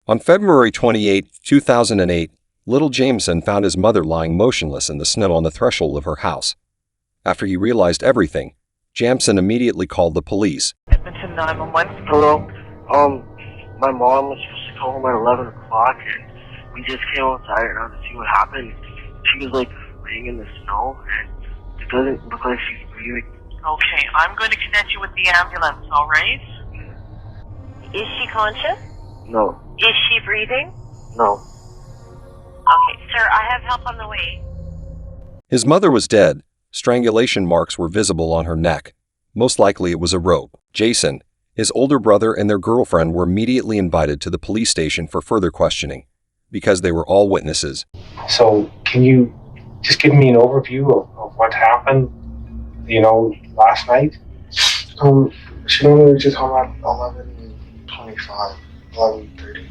On February 28, 2008, little Jameson found his mother lying motionless in the snow on the threshold of her house. After he realized everything, Jameson immediately called the police. Edmonton 911. Hello. My mom was supposed to go home at 11 o'clock, and we just came outside now to see what happened. She was like laying in the snow, and it doesn't look like she's breathing. Okay, I'm going to connect you with the ambulance, alright? Is she conscious? No. Is she breathing? No. Okay, sir, I have help on the way. His mother was dead. Strangulation marks were visible on her neck. Most likely it was a rope. Jason, his older brother, and their girlfriend were immediately invited to the police station for further questioning, because they were all witnesses. So, can you just give me an overview of what happened, last night? She normally reaches home at 11:25, 11:30.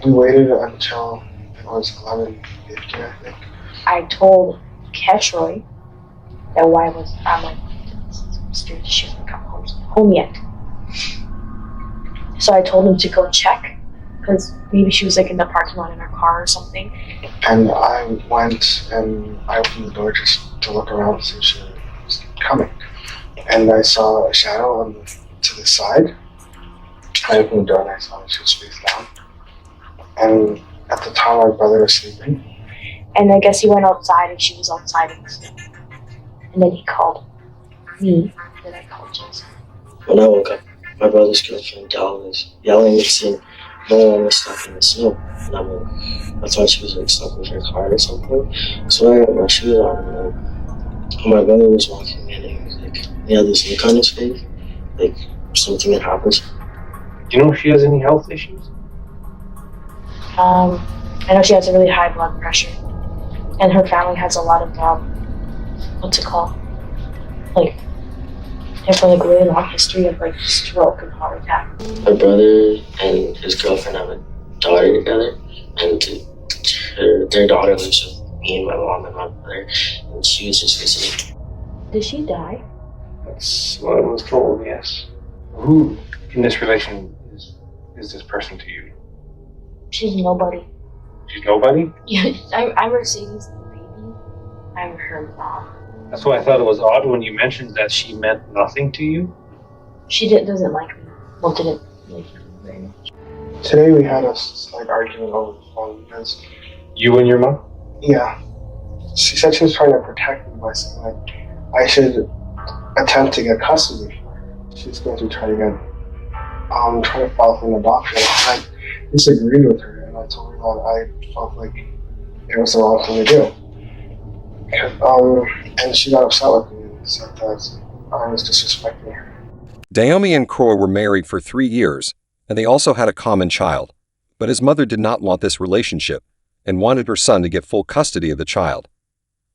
We waited until it was 11:50, I think. I told Ketroy that why was I'm like, scared she hasn't come home yet. So I told him to go check, because maybe she was like in the parking lot in her car or something. And I went and I opened the door just to look around to see if she was coming. And I saw a shadow to the side. I opened the door and I saw that she was face down. And at the time my brother was sleeping. And I guess he went outside and she was outside in the snow. And then he called me, and then I called Jason. When I woke up, my brother's girlfriend Dal was yelling and saying, "No one was stuck in the snow." And I'm like, I thought she was like stuck with her car or something. So I got my shoes on, and my brother was walking in, and he was like, he had this look on his face, like something had happened. Do you know if she has any health issues? I know she has a really high blood pressure, and her family has a lot of what's it called? Like, they have a really long history of like stroke and heart attack. My brother and his girlfriend have a daughter together, and their daughter lives with me and my mom and my brother, and she was just visiting. Did she die? That's what I was told, yes. Who in this relation is this person to you? She's nobody. She's nobody? Yeah, I'm Mercedes' baby. I'm her mom. That's why I thought it was odd when you mentioned that she meant nothing to you. She doesn't like me. Well, didn't like me very much. Today we had a slight argument over the phone because... You and your mom? Yeah. She said she was trying to protect me by saying like I should attempt to get custody for her. She's going to try to file for an adoption. And I disagreed with her and I told her that I felt like it was the wrong thing to do. And she got upset with me and said that I was disrespecting her. Naomi and Croy were married for 3 years, and they also had a common child. But his mother did not want this relationship and wanted her son to get full custody of the child.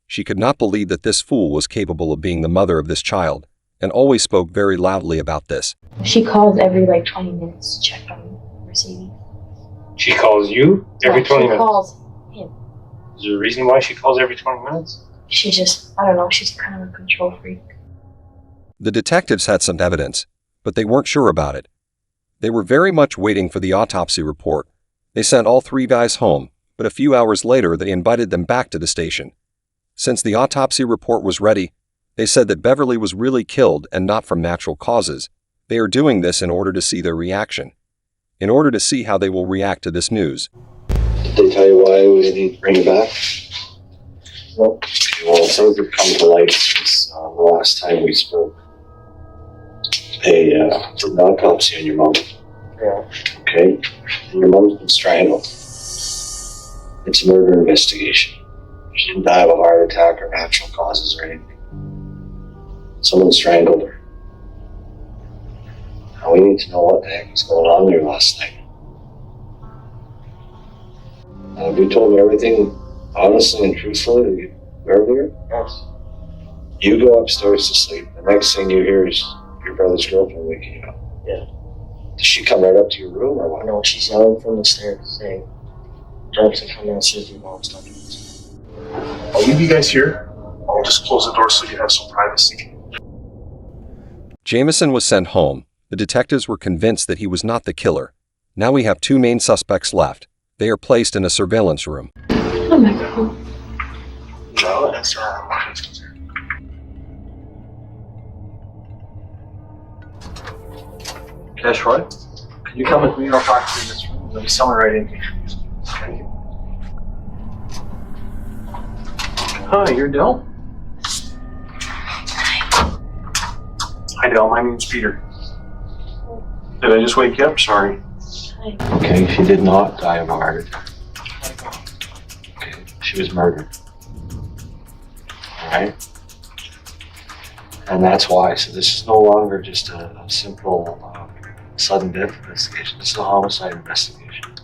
She could not believe that this fool was capable of being the mother of this child, and always spoke very loudly about this. She calls every 20 minutes to check on Mercedes. She calls you every 20 minutes? She calls him. Is there a reason why she calls every 20 minutes? She just, I don't know, she's kind of a control freak. The detectives had some evidence, but they weren't sure about it. They were very much waiting for the autopsy report. They sent all 3 guys home, but a few hours later they invited them back to the station. Since the autopsy report was ready, they said that Beverly was really killed and not from natural causes. They are doing this in order to see their reaction, in order to see how they will react to this news. Did they tell you why we didn't bring it back? Nope. Well, things have come to light since the last time we spoke. They did an autopsy on your mom. Yeah. Okay? And your mom's been strangled. It's a murder investigation. She didn't die of a heart attack or natural causes or anything. Someone strangled her. Now we need to know what the heck was going on there last night. Have you told me everything honestly and truthfully earlier? Yes. You go upstairs to sleep. The next thing you hear is your brother's girlfriend waking you up. Yeah. Does she come right up to your room or what? No, she's yelling from the stairs saying, "Jackson, come downstairs, your mom's talking to us." I'll leave you guys here. I'll just close the door so you have some privacy. Jameson was sent home. The detectives were convinced that he was not the killer. Now we have 2 main suspects left. They are placed in a surveillance room. Oh my god. No, that's not. Cash Roy, can you come with me and I'll talk to you in this room? There'll be someone right in here. Thank you. Hi, you're Dell? Hi Dell, my name's Peter. Did I just wake you up? Sorry. Hi. Okay, she did not die of a heart attack. Okay, she was murdered. Alright? And that's why. So this is no longer just a simple sudden death investigation. This is a homicide investigation.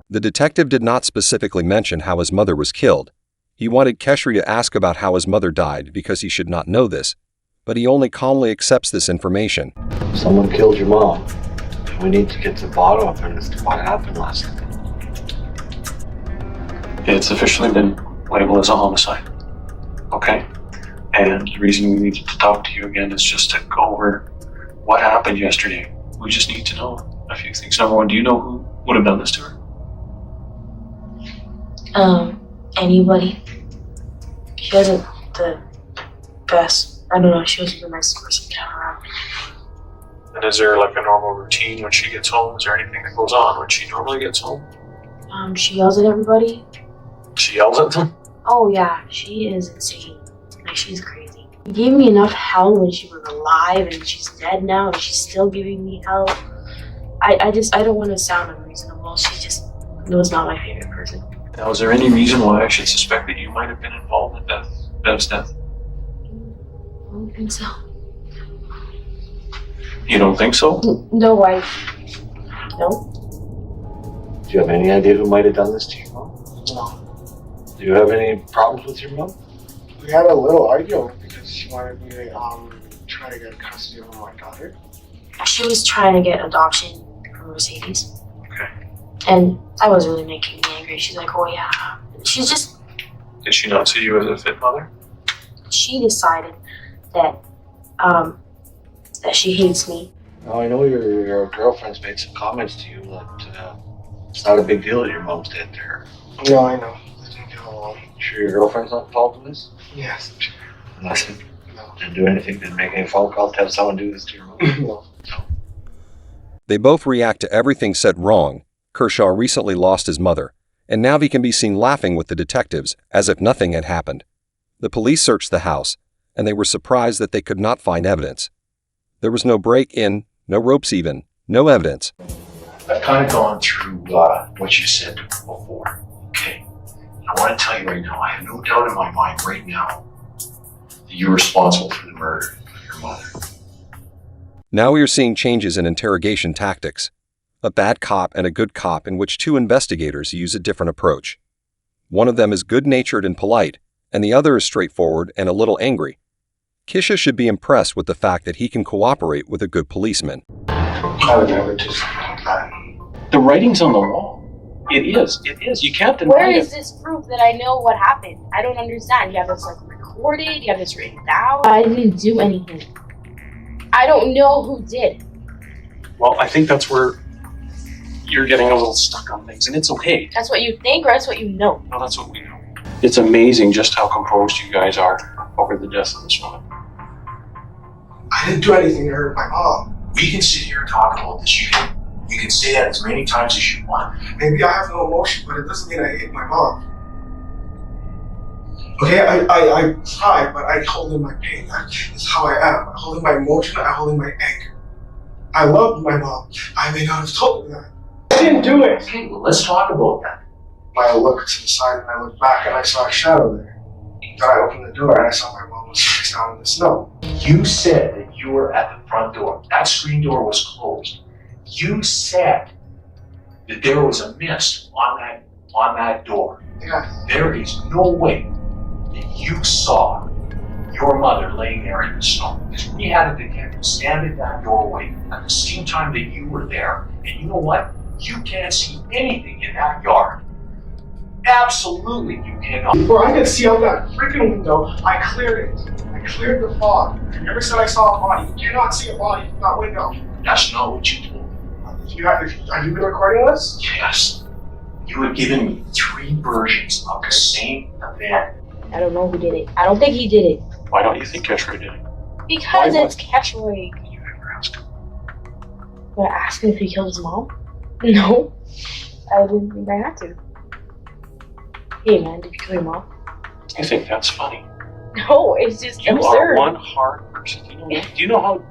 The detective did not specifically mention how his mother was killed. He wanted Keshri to ask about how his mother died because he should not know this, but he only calmly accepts this information. Someone killed your mom. We need to get to the bottom of it as to what happened last night. It's officially been labeled as a homicide. Okay? And the reason we needed to talk to you again is just to go over what happened yesterday. We just need to know a few things. Number one, do you know who would have done this to her? Anybody. She wasn't the best. I don't know, she wasn't the nicest person to have around. And is there like a normal routine when she gets home? Is there anything that goes on when she normally gets home? She yells at everybody. She yells at them? Oh yeah, she is insane. Like, she's crazy. She gave me enough hell when she was alive, and she's dead now, and she's still giving me hell. I don't want to sound unreasonable. She just was not my favorite person. Now, is there any reason why I should suspect that you might have been involved in Bev's death? I don't think so. You don't think so? No. No. Do you have any idea who might have done this to your mom? No. Do you have any problems with your mom? We had a little argument because she wanted me to try to get custody of my daughter. She was trying to get adoption from Mercedes. Okay. And that was really making me angry. She's like, oh yeah. She's just... Did she not see you as a fit mother? She decided that, that she hates me. Now, I know your girlfriend's made some comments to you that it's not a big deal that your mom's dead to her. No, I know. I didn't do it alone. Sure your girlfriend's not involved in this? Yes, I'm sure. Nothing? No. Didn't do anything? Didn't make any phone calls to have someone do this to your mom? No. They both react to everything said wrong. Kershaw recently lost his mother, and now he can be seen laughing with the detectives as if nothing had happened. The police searched the house, and they were surprised that they could not find evidence. There was no break-in, no ropes even, no evidence. I've kind of gone through what you said before, okay? I want to tell you right now, I have no doubt in my mind right now that you're responsible for the murder of your mother. Now we are seeing changes in interrogation tactics. A bad cop and a good cop in which 2 investigators use a different approach. One of them is good-natured and polite, and the other is straightforward and a little angry. Kisha should be impressed with the fact that he can cooperate with a good policeman. I would never do something like that. The writing's on the wall. It is. You can't deny Where it. is this proof that I know what happened? I don't understand. You have this like recorded, you have this written down. I didn't do anything. I don't know who did. Well, I think that's where you're getting a little stuck on things, and it's okay. That's what you think, or that's what you know? No, that's what we know. It's amazing just how composed you guys are over the death of this woman. I didn't do anything to hurt my mom. We can sit here and talk about this. You can say that as many times as you want. Maybe I have no emotion, but it doesn't mean I hate my mom. Okay, I cry, but I hold in my pain. That is how I am. I hold in my emotion, I hold in my anger. I loved my mom. I may not have told her that. I didn't do it. Okay, well, let's talk about that. I looked to the side and I looked back and I saw a shadow there. Then I opened the door and I saw my mom was face down in the snow. You said that you were at the front door. That screen door was closed. You said that there was a mist on that door. Yeah. There is no way that you saw your mother laying there in the snow. Because we had a detective stand at that doorway at the same time that you were there. And you know what? You can't see anything in that yard. Absolutely, you cannot. Before I could see out that freaking window, I cleared it. I cleared the fog. Ever since I saw a body, you cannot see a body from that window. That's not what you told me. Have you been recording this? Yes. You had given me 3 versions of the same event. I don't know who did it. I don't think he did it. Why don't you think Ketroy did it? Because it's Ketroy. You never asked him. Did I ask him if he killed his mom? No. I didn't think I had to. Hey man, did you kill your mom? You think that's funny? No, it's just You absurd. are one hard person. Do you know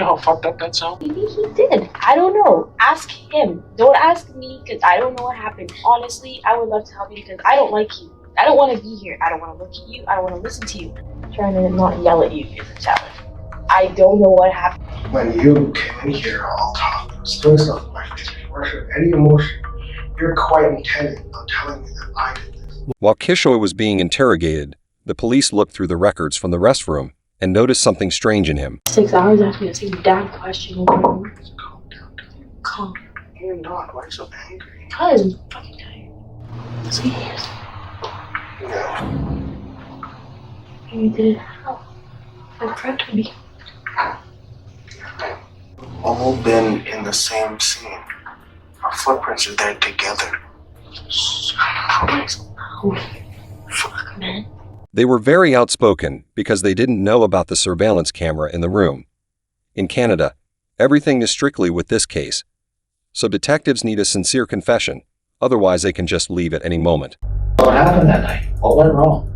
how fucked up that sounds? Maybe he did. I don't know. Ask him. Don't ask me because I don't know what happened. Honestly, I would love to help you because I don't like you. I don't want to be here. I don't want to look at you. I don't want to listen to you. I'm trying to not yell at you is a challenge. I don't know what happened. When you came in here all talk, I was doing stuff in my face before I showed any emotion. You're quite intending on telling me that I did this. While Ketroy was being interrogated, the police looked through the records from the restroom and noticed something strange in him. 6 hours asking the same damn question over and over. Calm down. Calm. You're not. Why are you so angry? Because I'm fucking tired. Serious. No. You did it how? I prepped me. All been in the same scene. Our footprints are there together. Fuck, man. They were very outspoken because they didn't know about the surveillance camera in the room. In Canada, everything is strictly with this case, so detectives need a sincere confession, otherwise they can just leave at any moment. What happened that night? What went wrong?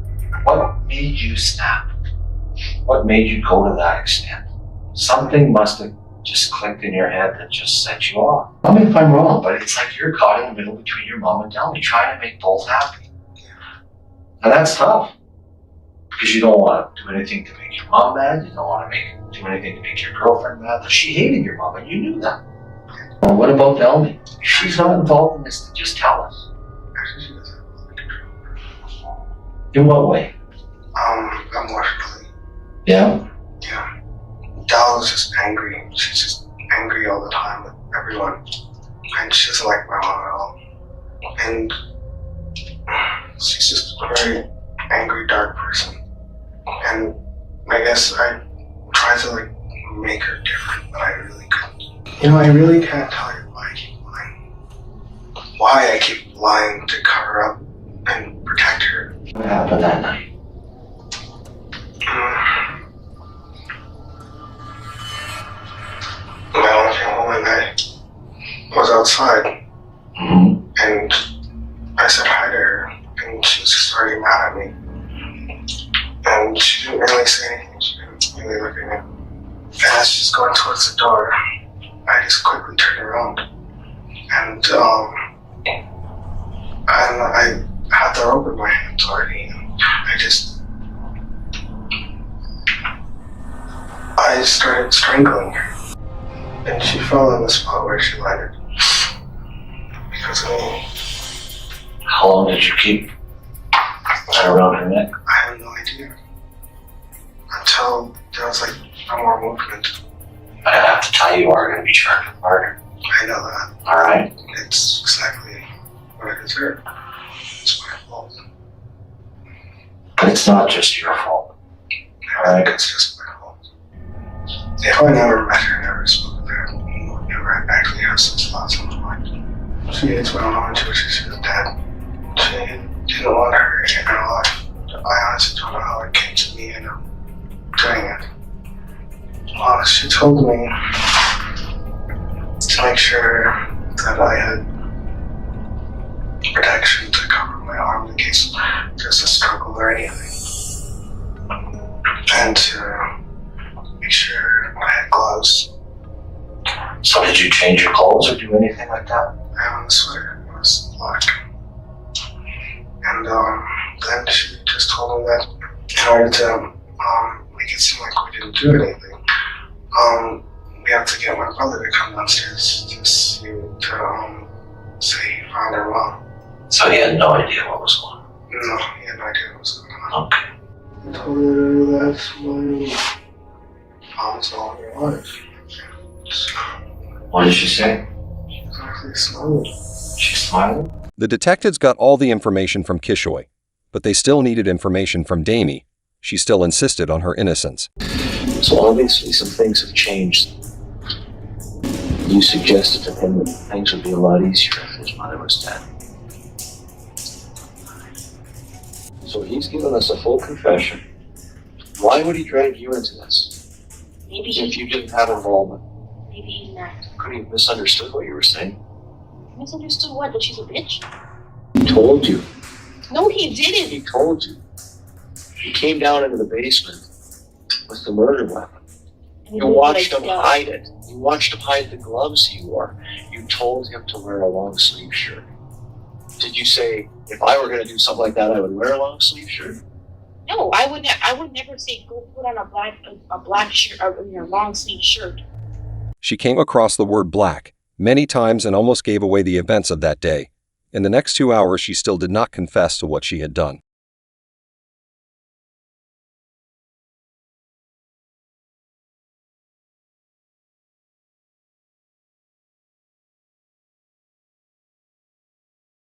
What made you snap? What made you go to that extent? Something must have just clicked in your head that just set you off. Tell me if I'm wrong, but it's like you're caught in the middle between your mom and Delmy, trying to make both happy. And that's tough. Because you don't want to do anything to make your mom mad, you don't want to do anything to make your girlfriend mad, but she hated your mom and you knew that. Well, what about Delmy? If she's not involved in this, then just tell us. Actually, she doesn't have a lot of control. In what way? Emotionally. Yeah? Yeah. Dal is just angry. She's just angry all the time with everyone. And she doesn't like my mom at all. And she's just a very angry, dark person. And I guess I tried to make her different, but I really couldn't. You know, I really can't tell you why I keep lying. Why I keep lying to cover up and protect her. What happened that night? When I came home and I was outside, and I said hi to her, and she was just already mad at me. And she didn't really say anything, she didn't really look at me. And as she's going towards the door, I just quickly turned around. And I had the rope in my hands already, and I started strangling her. And she fell on the spot where she landed. Because of me. How long did you keep that around her neck? I have no idea. Until there was no more movement. I have to tell you are going to be charged with murder. I know that. Alright? It's exactly what I deserve. It's my fault. But it's not just your fault. I think it's just my fault. If I never met her, never spoke with her, never actually had such thoughts on my mind. She hates my mom and she wishes she was dead. She didn't want her in her life. I honestly don't know how it came to me and I'm doing it. Well, she told me to make sure that I had protection to cover my arm in case there's a struggle or anything. And to make sure I had gloves. So did you change your clothes or do anything like that? I have on a sweater. It was black. And then she just told me that in order to make it seem like we didn't do anything, we have to get my brother to come downstairs to say he found her mom. So he had no idea what was going on? No, he had no idea what was going on. Okay. I told her that's my mom's all in her life. So, What did she say? she was actually smiling. She smiled? The detectives got all the information from Ketroy, but they still needed information from Damie. She still insisted on her innocence. So obviously some things have changed. You suggested to him that things would be a lot easier if his mother was dead. So he's given us a full confession. Why would he drag you into this? Maybe If you didn't have involvement, maybe he's not. could he have misunderstood what you were saying? Misunderstood what? That she's a bitch? He told you. No, he didn't. He told you. He came down into the basement with the murder weapon. You watched him hide it. You watched him hide the gloves he wore. You told him to wear a long sleeve shirt. Did you say, if I were going to do something like that, I would wear a long sleeve shirt? No, I would never say go put on a black shirt or a long sleeve shirt. She came across the word black many times and almost gave away the events of that day. In the next 2 hours, she still did not confess to what she had done.